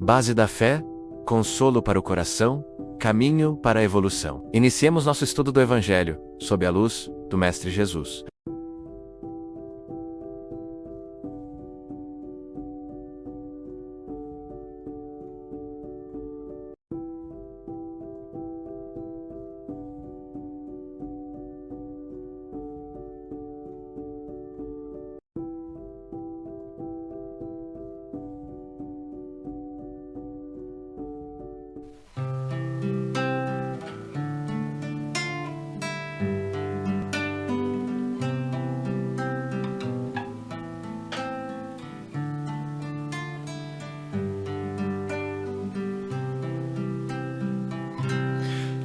Base da fé, consolo para o coração, caminho para a evolução. Iniciemos nosso estudo do Evangelho, sob a luz do Mestre Jesus.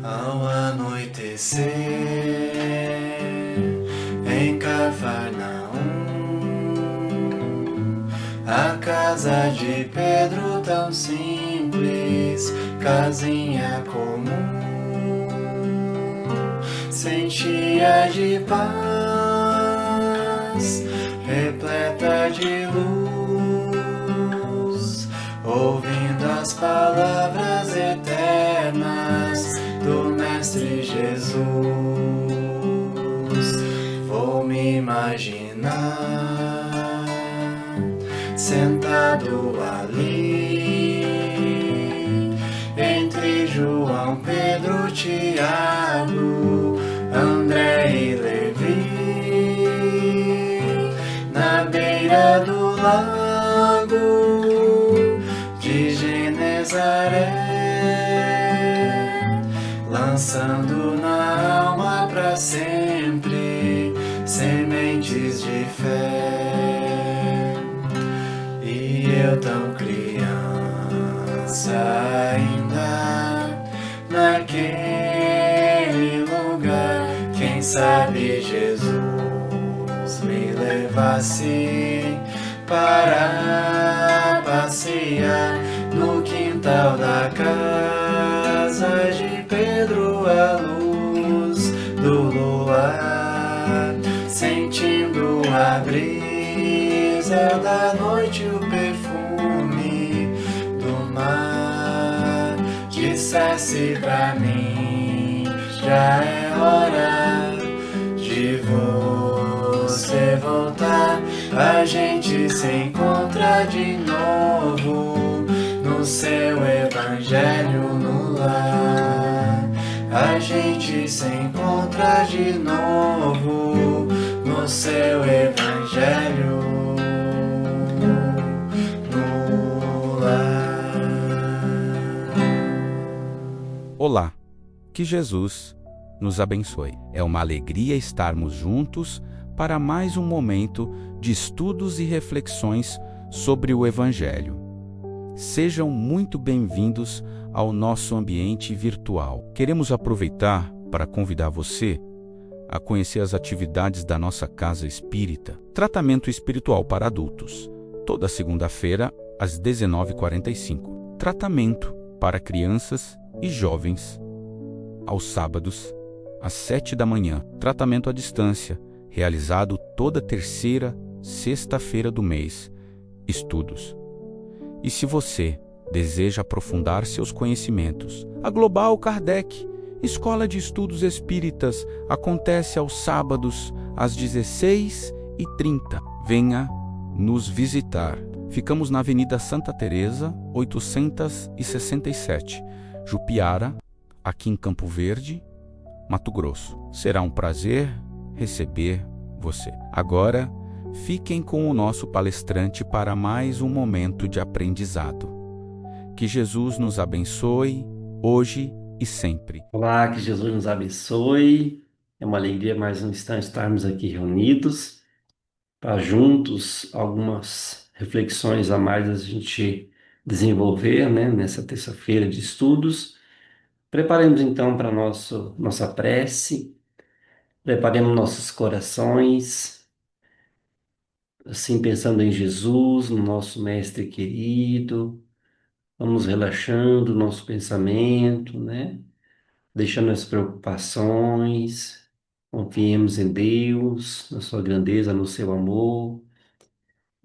Ao anoitecer, em Cafarnaum, a casa de Pedro tão simples, casinha comum, sentia de paz, repleta de luz, ouvindo as palavras eternas do Mestre Jesus. Vou me imaginar sentado ali entre João, Pedro, Tiago, André e Levi, na beira do lago de Genezaré, lançando na alma para sempre sementes de fé. E eu tão criança ainda naquele lugar, quem sabe Jesus me levasse para passear no quintal da casa de Pedro, à luz do luar, sentindo a brisa da noite, o perfume do mar. Dissesse pra mim, já é hora de você voltar, a gente se encontra de novo no seu evangelho no lar. A gente se encontra de novo no seu evangelho no lar. Olá, que Jesus nos abençoe. É uma alegria estarmos juntos para mais um momento de estudos e reflexões sobre o Evangelho. Sejam muito bem-vindos ao nosso ambiente virtual. Queremos aproveitar para convidar você a conhecer as atividades da nossa Casa Espírita, Tratamento Espiritual para Adultos, toda segunda-feira às 19h45. Tratamento para crianças e jovens, aos sábados, às 7h, tratamento à distância, realizado toda terceira, sexta-feira do mês, estudos. E se você deseja aprofundar seus conhecimentos, a Global Kardec, Escola de Estudos Espíritas, acontece aos sábados, às 16h30. Venha nos visitar. Ficamos na Avenida Santa Teresa, 867, Jupiara, aqui em Campo Verde, Mato Grosso. Será um prazer receber você. Agora, fiquem com o nosso palestrante para mais um momento de aprendizado. Que Jesus nos abençoe, hoje e sempre. Olá, que Jesus nos abençoe. É uma alegria mais um instante estarmos aqui reunidos para juntos algumas reflexões a mais a gente desenvolver, né, nessa terça-feira de estudos. Preparemos então para nossa prece, preparemos nossos corações, assim pensando em Jesus, no nosso Mestre querido. Vamos relaxando o nosso pensamento, né? Deixando as preocupações, confiemos em Deus, na sua grandeza, no seu amor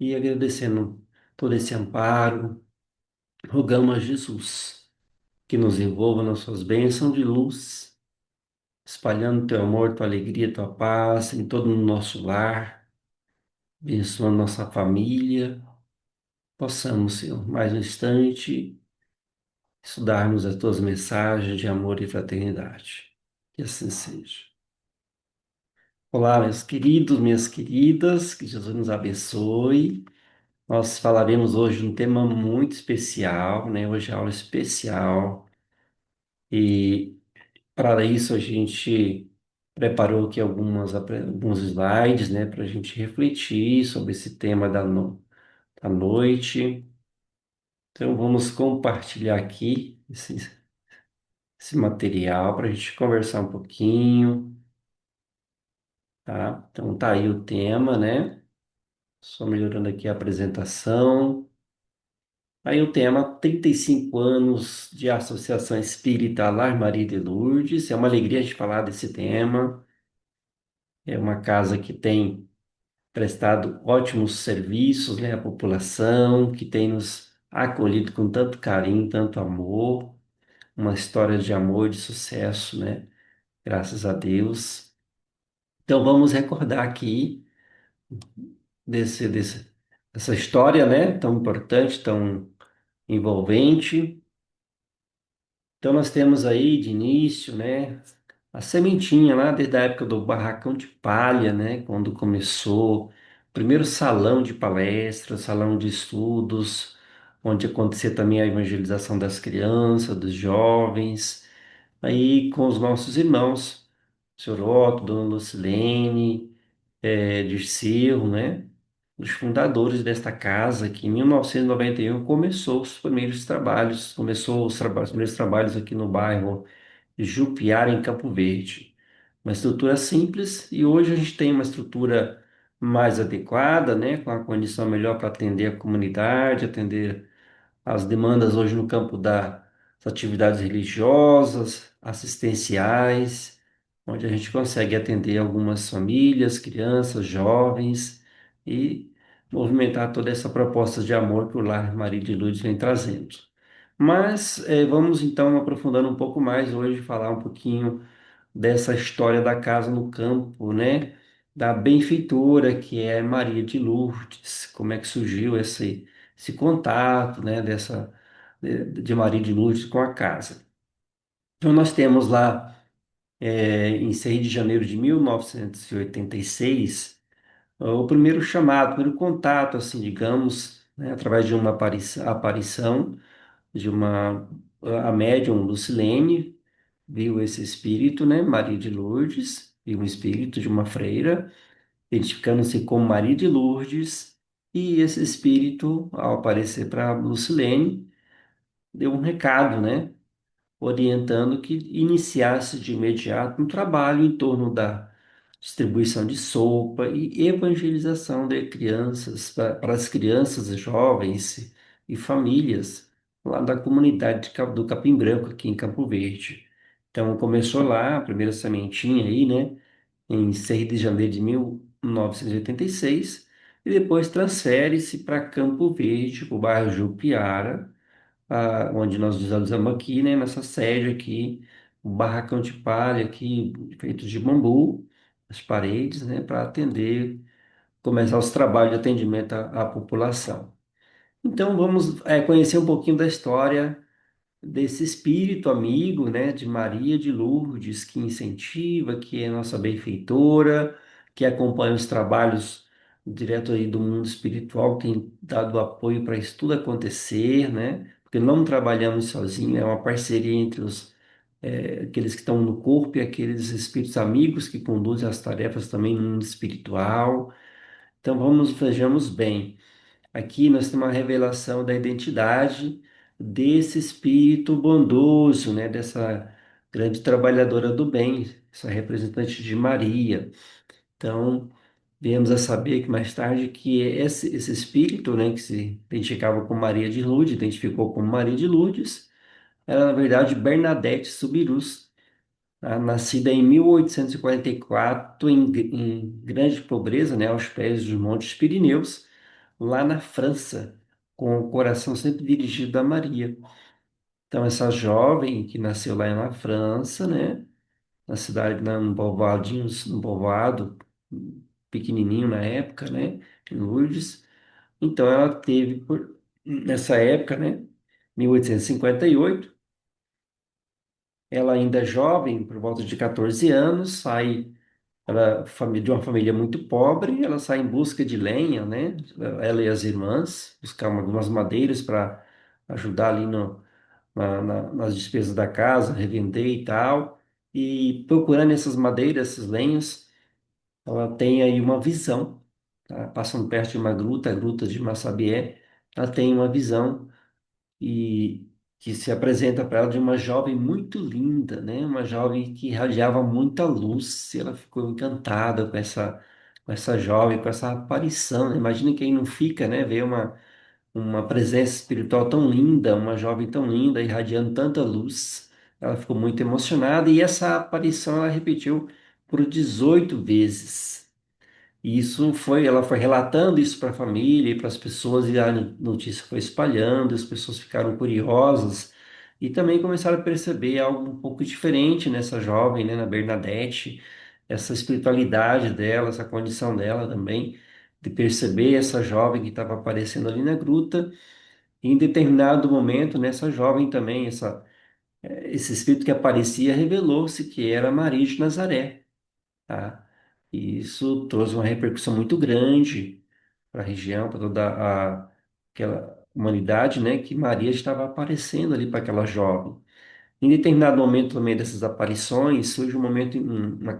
e agradecendo todo esse amparo, rogamos a Jesus que nos envolva nas suas bênçãos de luz, espalhando teu amor, tua alegria, tua paz em todo o nosso lar, abençoando nossa família. Possamos, Senhor, mais um instante, estudarmos as tuas mensagens de amor e fraternidade. Que assim seja. Olá, meus queridos, minhas queridas, que Jesus nos abençoe. Nós falaremos hoje de um tema muito especial, né? Hoje é aula especial. E para isso a gente preparou aqui alguns slides, né? Para a gente refletir sobre esse tema da noite. Então vamos compartilhar aqui esse material para a gente conversar um pouquinho, tá? Então tá aí o tema, né? Só melhorando aqui a apresentação. Aí o tema 35 anos de Associação Espírita Lar Maria de Lourdes. É uma alegria a gente falar desse tema. É uma casa que tem prestado ótimos serviços, né, à população, que tem nos acolhido com tanto carinho, tanto amor. Uma história de amor, de sucesso, né? Graças a Deus. Então vamos recordar aqui dessa história, né? Tão importante, tão envolvente. Então nós temos aí de início, né? A sementinha lá desde a época do barracão de palha, né? Quando começou o primeiro salão de palestras, salão de estudos, onde acontecia também a evangelização das crianças, dos jovens, aí com os nossos irmãos, Sr. Otto, Dona Lucilene, Dirceu, né? Os fundadores desta casa, que em 1991 começou os primeiros trabalhos, os primeiros trabalhos aqui no bairro Jupiara, em Campo Verde. Uma estrutura simples e hoje a gente tem uma estrutura mais adequada, né, com a condição melhor para atender a comunidade, atender as demandas hoje no campo das atividades religiosas, assistenciais, onde a gente consegue atender algumas famílias, crianças, jovens e movimentar toda essa proposta de amor que o Lar Maria de Lourdes vem trazendo. Mas vamos então aprofundando um pouco mais hoje, falar um pouquinho dessa história da casa no campo, né? Da benfeitora que é Maria de Lourdes, como é que surgiu esse contato, né? De Maria de Lourdes com a casa. Então nós temos lá em 6 de janeiro de 1986 o primeiro chamado, o primeiro contato, assim, digamos, né? Através de uma aparição de a médium Lucilene viu esse espírito, né, Maria de Lourdes, viu um espírito de uma freira, identificando-se como Maria de Lourdes, e esse espírito, ao aparecer para Lucilene, deu um recado, né, orientando que iniciasse de imediato um trabalho em torno da distribuição de sopa e evangelização de crianças, para as crianças, jovens e famílias lá da comunidade do Capim Branco, aqui em Campo Verde. Então começou lá, a primeira sementinha aí, né, em 6 de janeiro de 1986, e depois transfere-se para Campo Verde, para o bairro Jupiara, onde nós visualizamos aqui, né, nessa sede aqui, um barracão de palha aqui, feito de bambu, as paredes, né, para atender, começar os trabalhos de atendimento à população. Então vamos conhecer um pouquinho da história desse espírito amigo, né, de Maria de Lourdes, que incentiva, que é nossa benfeitora, que acompanha os trabalhos direto aí do mundo espiritual, tem dado apoio para isso tudo acontecer, né? Porque não trabalhamos sozinhos, é uma parceria entre aqueles que estão no corpo e aqueles espíritos amigos que conduzem as tarefas também no mundo espiritual. Então vejamos bem. Aqui nós temos uma revelação da identidade desse espírito bondoso, né? Dessa grande trabalhadora do bem, essa representante de Maria. Então, viemos a saber que mais tarde que esse espírito, né, que se identificava com Maria de Lourdes, identificou como Maria de Lourdes, era na verdade Bernadette Subirus, tá? Nascida em 1844 em grande pobreza, né, aos pés dos Montes Pirineus, lá na França, com o coração sempre dirigido a Maria. Então, essa jovem que nasceu lá na França, né, na cidade, num povoadinho, num povoado pequenininho na época, né, em Lourdes. Então, ela teve, nessa época, né, 1858, ela ainda é jovem, por volta de 14 anos, sai de uma família muito pobre, ela sai em busca de lenha, né? Ela e as irmãs, buscar algumas madeiras para ajudar ali no, nas despesas da casa, revender e tal. E procurando essas madeiras, esses lenhos, ela tem aí uma visão, tá? Passando perto de uma gruta, a Gruta de Massabié, ela tem uma visão e que se apresenta para ela de uma jovem muito linda, né? Uma jovem que irradiava muita luz. E ela ficou encantada com essa jovem, com essa aparição, né? Imagina quem não fica, né? Ver uma presença espiritual tão linda, uma jovem tão linda, irradiando tanta luz. Ela ficou muito emocionada e essa aparição ela repetiu por 18 vezes. E isso foi, ela foi relatando isso para a família e para as pessoas, e a notícia foi espalhando, as pessoas ficaram curiosas e também começaram a perceber algo um pouco diferente nessa jovem, né, na Bernadette, essa espiritualidade dela, essa condição dela também, de perceber essa jovem que estava aparecendo ali na gruta. E em determinado momento, nessa jovem também, esse espírito que aparecia revelou-se que era Maria de Nazaré, tá? E isso trouxe uma repercussão muito grande para a região, para toda aquela humanidade, né? Que Maria estava aparecendo ali para aquela jovem. Em determinado momento também dessas aparições, surge um momento,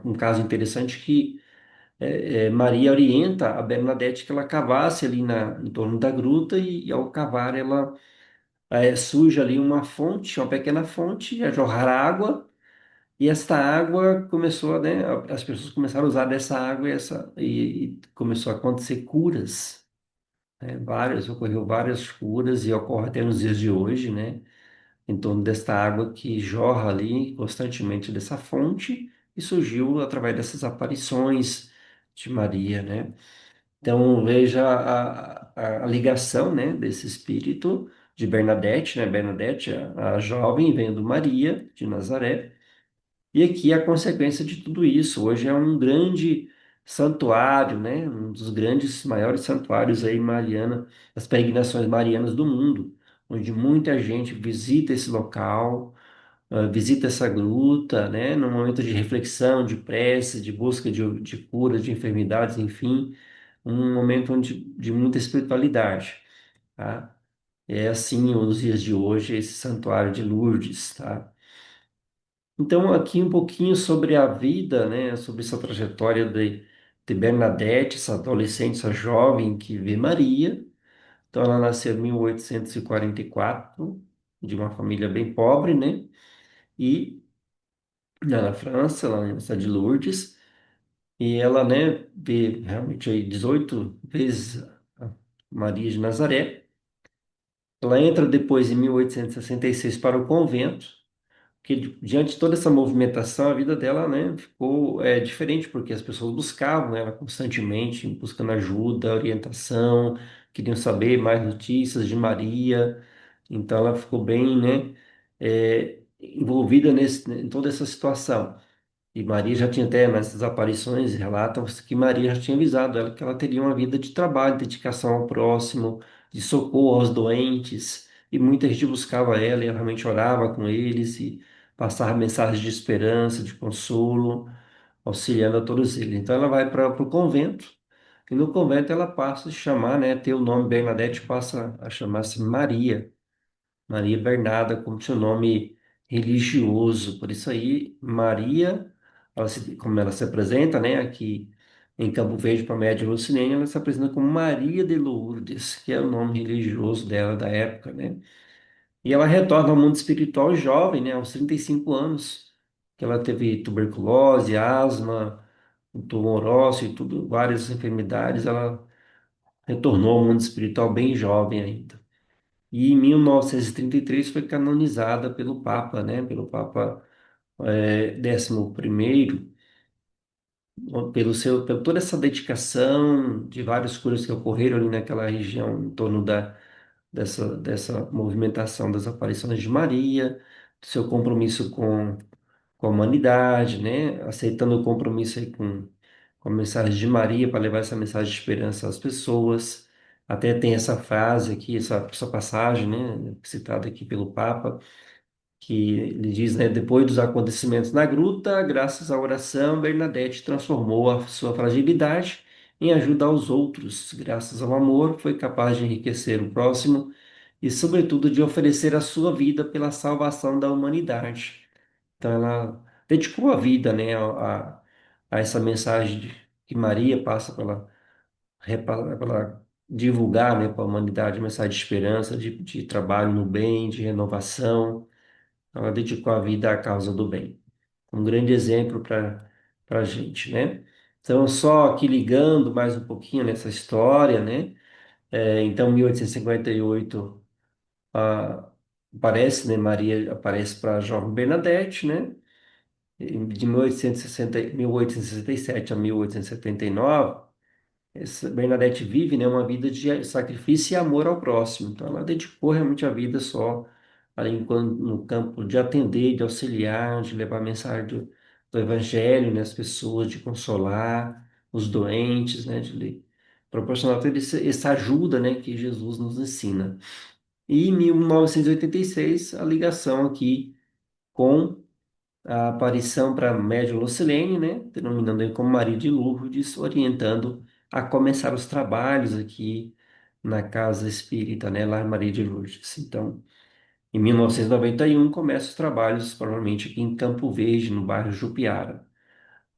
um caso interessante que Maria orienta a Bernadette que ela cavasse ali em torno da gruta e ao cavar ela surge ali uma fonte, uma pequena fonte, a jorrar água. E esta água começou, né, as pessoas começaram a usar dessa água e começou a acontecer curas, né, ocorreu várias curas e ocorre até nos dias de hoje, né, em torno desta água que jorra ali constantemente dessa fonte e surgiu através dessas aparições de Maria, né. Então veja a ligação, né, desse espírito de Bernadette, né, Bernadette, a jovem, vendo Maria de Nazaré, e aqui a consequência de tudo isso. Hoje é um grande santuário, né? Um dos grandes, maiores santuários aí mariana, das peregrinações marianas do mundo, onde muita gente visita esse local, visita essa gruta, né? Num momento de reflexão, de prece, de busca de cura de enfermidades, enfim, um momento de muita espiritualidade, tá? É assim, os dias de hoje, esse santuário de Lourdes, tá? Então, aqui um pouquinho sobre a vida, né, sobre essa trajetória de Bernadette, essa adolescente, essa jovem que vê Maria. Então, ela nasceu em 1844, de uma família bem pobre, né, e na França, lá na cidade de Lourdes, e ela, né, vê realmente aí 18 vezes a Maria de Nazaré. Ela entra depois, em 1866, para o convento, que diante de toda essa movimentação, a vida dela, né, ficou diferente, porque as pessoas buscavam ela constantemente, buscando ajuda, orientação, queriam saber mais notícias de Maria. Então ela ficou bem, né, envolvida em toda essa situação. E Maria já tinha até nessas aparições, relatam-se que Maria já tinha avisado ela que ela teria uma vida de trabalho, dedicação ao próximo, de socorro aos doentes, e muita gente buscava ela e ela realmente orava com eles e passava mensagens de esperança, de consolo, auxiliando a todos eles. Então ela vai para o convento, e no convento ela passa a se chamar, né, ter o nome Bernadette passa a chamar-se Maria. Maria Bernarda como seu nome religioso. Por isso aí, Maria, como ela se apresenta, né, aqui em Cabo Verde para a Média Lucinene, ela se apresenta como Maria de Lourdes, que é o nome religioso dela da época, né? E ela retorna ao mundo espiritual jovem, né, aos 35 anos, que ela teve tuberculose, asma, um tumor ósseo e tudo, várias enfermidades, ela retornou ao mundo espiritual bem jovem ainda. E em 1933 foi canonizada pelo Papa, né? Pelo Papa 11º, pela toda essa dedicação de várias curas que ocorreram ali naquela região em torno dessa movimentação das aparições de Maria, do seu compromisso com a humanidade, né? Aceitando o compromisso aí com a mensagem de Maria para levar essa mensagem de esperança às pessoas. Até tem essa frase aqui, essa passagem, né? Citada aqui pelo Papa, que ele diz, né? Depois dos acontecimentos na gruta, graças à oração, Bernadette transformou a sua fragilidade em ajuda aos outros. Graças ao amor, foi capaz de enriquecer o próximo e, sobretudo, de oferecer a sua vida pela salvação da humanidade. Então, ela dedicou a vida, né, a essa mensagem que Maria passa pela divulgar, né, para a humanidade, a mensagem de esperança, de trabalho no bem, de renovação. Ela dedicou a vida à causa do bem. Um grande exemplo para a gente, né? Então, só aqui ligando mais um pouquinho nessa história, né? Então, 1858, a, aparece, né? Maria aparece para a jovem Bernadette, né? De 1867 a 1879, essa Bernadette vive, né, uma vida de sacrifício e amor ao próximo. Então, ela dedicou realmente a vida só ali no campo de atender, de auxiliar, de levar a mensagem do Evangelho, né, às pessoas, de consolar os doentes, né, de proporcionar toda essa ajuda, né, que Jesus nos ensina. E em 1986, a ligação aqui com a aparição para Médio Lucilene, né, denominando ele como Maria de Lourdes, orientando a começar os trabalhos aqui na Casa Espírita, né, lá em Maria de Lourdes. Então, em 1991, começa os trabalhos, provavelmente aqui em Campo Verde, no bairro Jupiara,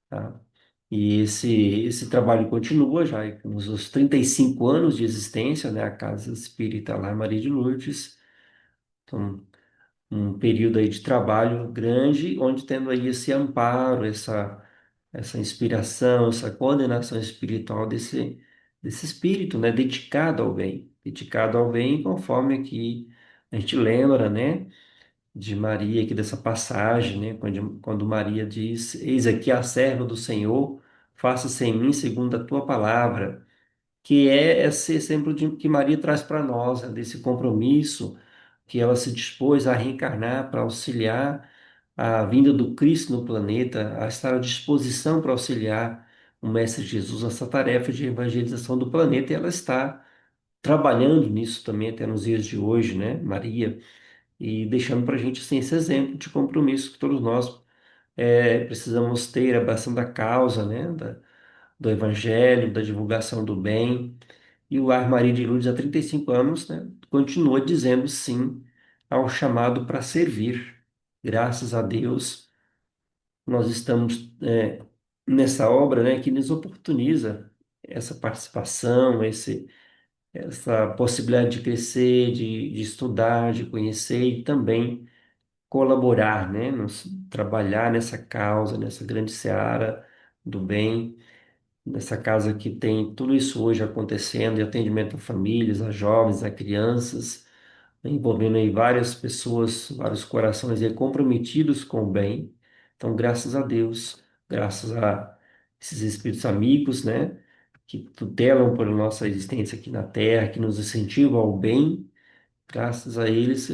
tá? E esse trabalho continua já com os 35 anos de existência, né, a Casa Espírita lá em Maria de Lourdes. Então, um período aí de trabalho grande, onde tendo aí esse amparo, essa inspiração, essa coordenação espiritual desse espírito, né, dedicado ao bem, conforme aqui a gente lembra, né, de Maria, aqui dessa passagem, né, quando Maria diz, eis aqui a serva do Senhor, faça-se em mim segundo a tua palavra, que é esse exemplo que Maria traz para nós, né, desse compromisso que ela se dispôs a reencarnar para auxiliar a vinda do Cristo no planeta, a estar à disposição para auxiliar o Mestre Jesus nessa tarefa de evangelização do planeta, e ela está trabalhando nisso também até nos dias de hoje, né, Maria, e deixando para a gente assim, esse exemplo de compromisso que todos nós precisamos ter, abraçando a causa, né, do Evangelho, da divulgação do bem. E o Lar Maria de Lourdes, há 35 anos, né, continua dizendo sim ao chamado para servir. Graças a Deus, nós estamos nessa obra, né, que nos oportuniza essa participação, essa possibilidade de crescer, de estudar, de conhecer e também colaborar, né, trabalhar nessa causa, nessa grande seara do bem. Nessa casa que tem tudo isso hoje acontecendo, de atendimento a famílias, a jovens, a crianças, envolvendo aí várias pessoas, vários corações aí comprometidos com o bem. Então, graças a Deus, graças a esses espíritos amigos, né, que tutelam por nossa existência aqui na Terra, que nos incentivam ao bem, graças a eles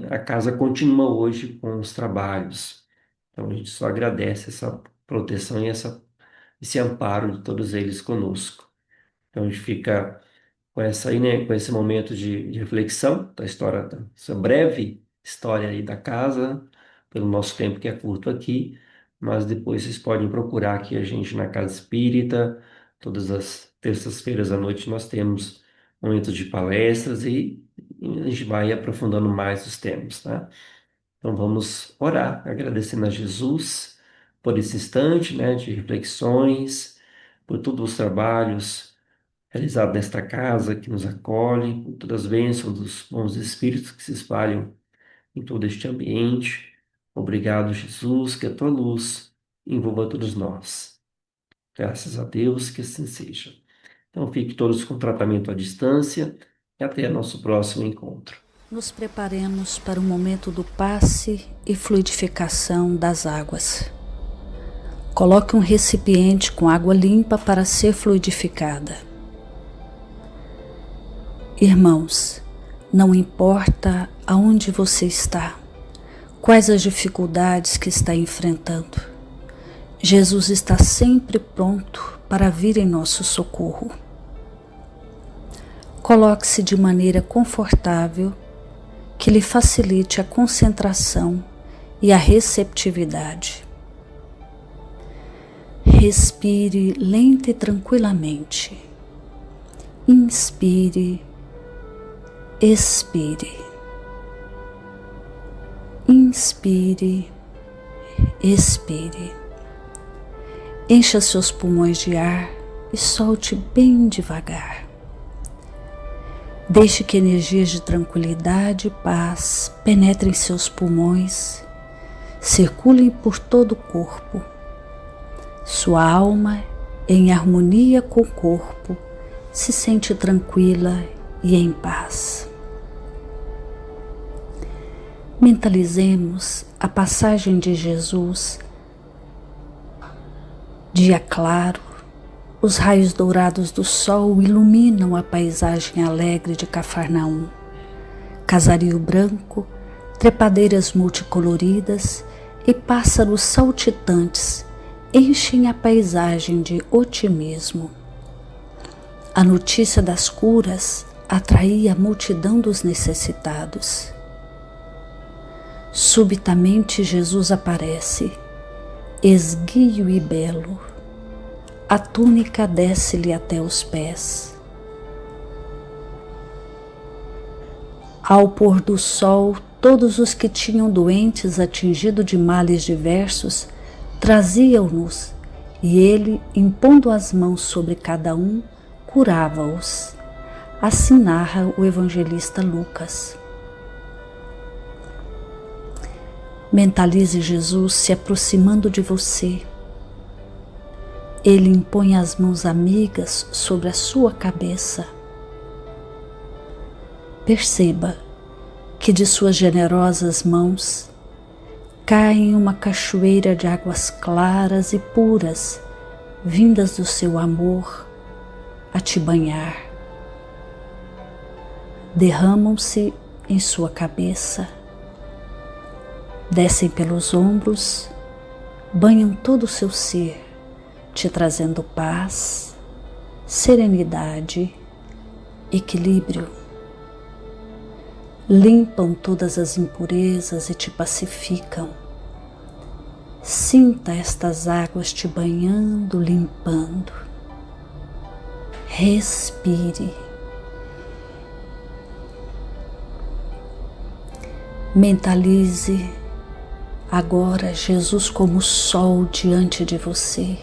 a casa continua hoje com os trabalhos. Então, a gente só agradece essa proteção e esse amparo de todos eles conosco. Então a gente fica com essa aí, né, com esse momento de reflexão da história, essa breve história aí da casa, pelo nosso tempo que é curto aqui, mas depois vocês podem procurar aqui a gente na Casa Espírita, todas as terças-feiras à noite nós temos momentos de palestras e a gente vai aprofundando mais os temas, tá? Então vamos orar, agradecendo a Jesus por esse instante, né, de reflexões, por todos os trabalhos realizados nesta casa que nos acolhe, por todas as bênçãos dos bons espíritos que se espalham em todo este ambiente. Obrigado, Jesus, que a tua luz envolva todos nós. Graças a Deus que assim seja. Então fique todos com tratamento à distância e até nosso próximo encontro. Nos preparemos para o momento do passe e fluidificação das águas. Coloque um recipiente com água limpa para ser fluidificada. Irmãos, não importa aonde você está, quais as dificuldades que está enfrentando, Jesus está sempre pronto para vir em nosso socorro. Coloque-se de maneira confortável, que lhe facilite a concentração e a receptividade. Respire lenta e tranquilamente. Inspire, expire. Inspire, expire. Encha seus pulmões de ar e solte bem devagar. Deixe que energias de tranquilidade e paz penetrem seus pulmões, circulem por todo o corpo. Sua alma, em harmonia com o corpo, se sente tranquila e em paz. Mentalizemos a passagem de Jesus. Dia claro, os raios dourados do sol iluminam a paisagem alegre de Cafarnaum. Casario branco, trepadeiras multicoloridas e pássaros saltitantes enchem a paisagem de otimismo. A notícia das curas atraía a multidão dos necessitados. Subitamente Jesus aparece, esguio e belo. A túnica desce-lhe até os pés. Ao pôr do sol, todos os que tinham doentes atingidos de males diversos traziam-nos, e ele, impondo as mãos sobre cada um, curava-os. Assim narra o evangelista Lucas. Mentalize Jesus se aproximando de você. Ele impõe as mãos amigas sobre a sua cabeça. Perceba que de suas generosas mãos cai uma cachoeira de águas claras e puras, vindas do seu amor a te banhar. Derramam-se em sua cabeça, descem pelos ombros, banham todo o seu ser, te trazendo paz, serenidade, equilíbrio. Limpam todas as impurezas e te pacificam. Sinta estas águas te banhando, limpando. Respire. Mentalize agora Jesus como sol diante de você.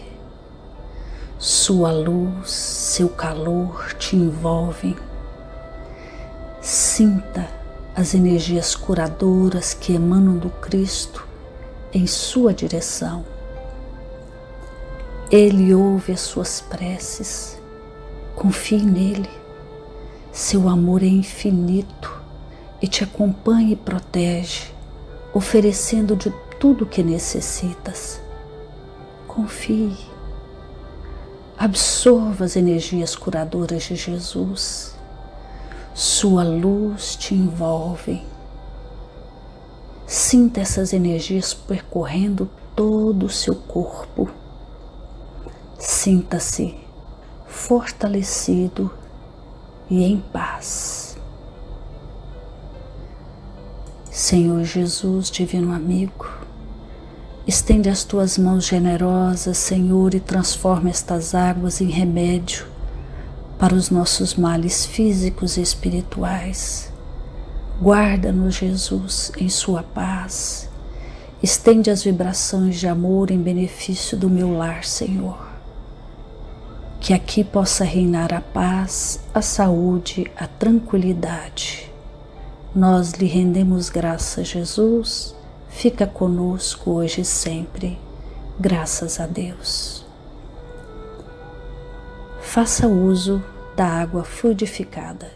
Sua luz, seu calor te envolvem. Sinta as energias curadoras que emanam do Cristo em sua direção. Ele ouve as suas preces. Confie nele. Seu amor é infinito e te acompanha e protege, oferecendo de tudo o que necessitas. Confie. Absorva as energias curadoras de Jesus. Sua luz te envolve. Sinta essas energias percorrendo todo o seu corpo. Sinta-se fortalecido e em paz. Senhor Jesus, divino amigo, estende as tuas mãos generosas, Senhor, e transforma estas águas em remédio para os nossos males físicos e espirituais. Guarda-nos, Jesus, em sua paz. Estende as vibrações de amor em benefício do meu lar, Senhor. Que aqui possa reinar a paz, a saúde, a tranquilidade. Nós lhe rendemos graças, Jesus. Fica conosco hoje e sempre. Graças a Deus. Faça uso da água fluidificada.